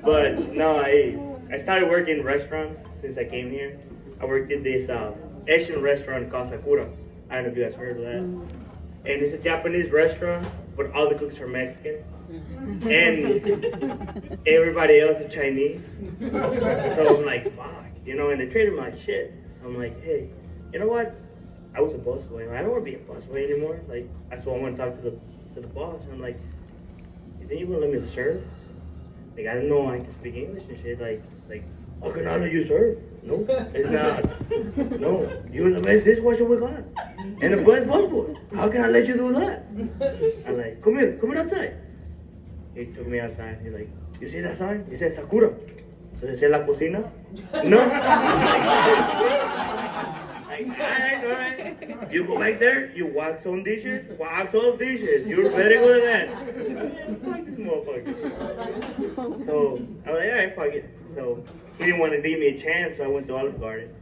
But no, I started working in restaurants since I came here. I worked at this Asian restaurant called Sakura. I don't know if you guys heard of that. And it's a Japanese restaurant, but all the cooks are Mexican. And everybody else is Chinese. So I'm like, fuck, and they treated me like shit. So I'm like, hey, you know what? I was a busboy. I don't want to be a busboy anymore. Like, that's why I want to talk to the boss. And I'm like, you think you will let me serve? Like, I don't know I can speak English and shit. Like, how can I let you serve? No, it's not. No, you're the best dishwasher we got. And the best busboy. How can I let you do that? I'm like, come here outside. He took me outside. He's like, you see that sign? It says Sakura. Does it say La Cocina? No. Alright. You go back there, you wax on dishes, wax off dishes. You're very good at that. Fuck this motherfucker. So I was like, alright, fuck it. So he didn't want to give me a chance, so I went to Olive Garden,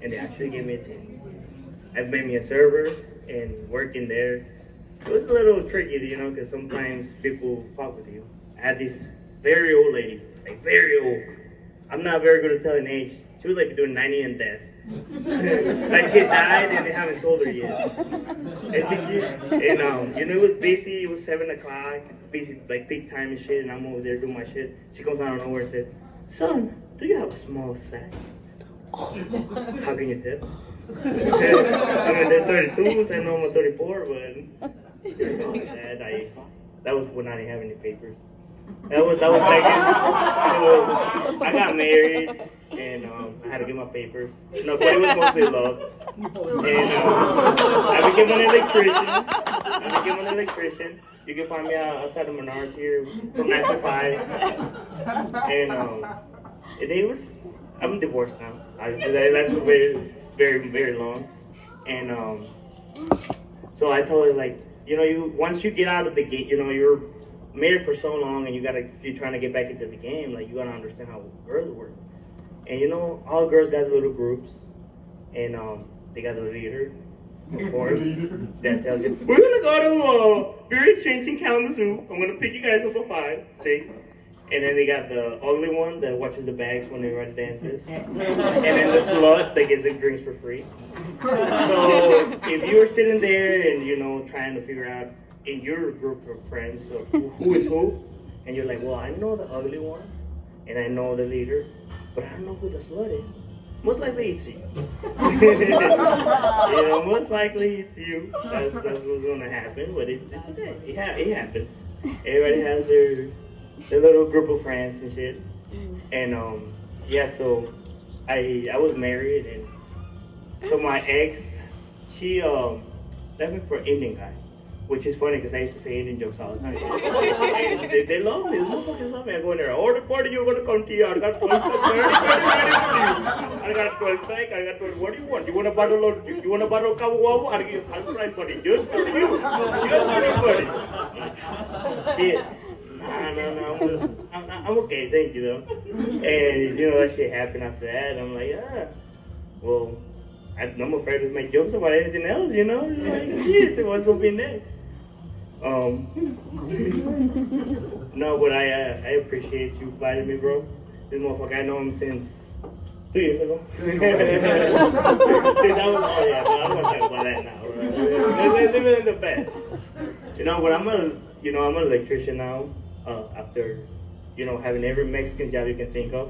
and they actually gave me a chance. I made me a server and working there. It was a little tricky, because sometimes people fuck with you. I had this very old lady, like very old. I'm not very good at telling age. She was like between 90 and death. Like she died and they haven't told her yet. And it was busy. It was 7 o'clock, busy like peak time and shit. And I'm over there doing my shit. She comes out of nowhere and says, "Son, do you have a small sack?" How can you tell? I mean, they're 32, so I know I'm 34, but they're all sad. That was when I didn't have any papers. That was back in. So I got married and I had to get my papers. No, but it was mostly love. And I became an electrician. You can find me outside of Menards here from 9 to 5. And it was. I'm divorced now. That lasted very, very, very long. And so I told her like, once you get out of the gate, you're married for so long and you're trying to get back into the game, like you gotta understand how girls work. And all girls got little groups and they got the leader, of course, that tells you, we're gonna go to beer exchange in Kalamazoo. I'm gonna pick you guys up at 5, 6. And then they got the ugly one that watches the bags when they run dances. And then the slut that gets the drinks for free. So if you were sitting there and trying to figure out in your group of friends who is who, and you're like, well, I know the ugly one, and I know the leader, but I don't know who the slut is. Most likely it's you. Most likely it's you. That's what's gonna happen, but it's okay. It happens. Everybody has their little group of friends and shit. And so I was married, and so my ex, she left me for an Indian guy. Which is funny because I used to say Indian jokes all the time. They love me. The motherfuckers love me. I go in there, the party you're going to come to you. I got 12 I got 12 pack. I got 12. What do you want? You want a bottle of Kawa Wawa? I'll try buddy. Just for you. Just for you, buddy. Shit. No. I'm okay. Thank you, though. And, that shit happened after that. I'm like, well, I'm afraid to make jokes about anything else, It's like, shit, what's going to be next? No, but I appreciate you inviting me, bro. This motherfucker, I know him since 2 years ago. Dude, that was all, yeah, but I don't want to talk about that now, bro. Let's leave it in the past. But I'm an electrician now, after, having every Mexican job you can think of.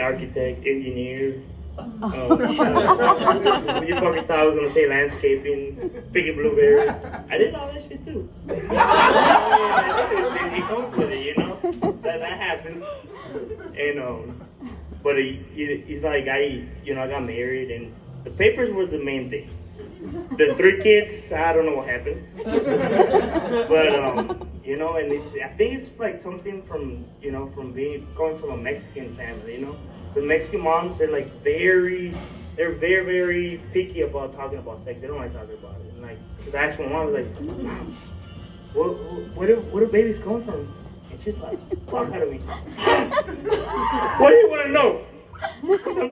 Architect, engineer. You probably thought I was going to say landscaping, picking blueberries. I did all that shit too. It comes with it, that happens. And but he's like, I got married and the papers were the main thing. The 3 kids, I don't know what happened. But and I think it's like something from coming from a Mexican family, The Mexican moms, they're very, very picky about talking about sex. They don't like talking about it. And because I asked my mom, I was like, Mom, where do babies come from? And she's like, fuck out of me. What do you want to know?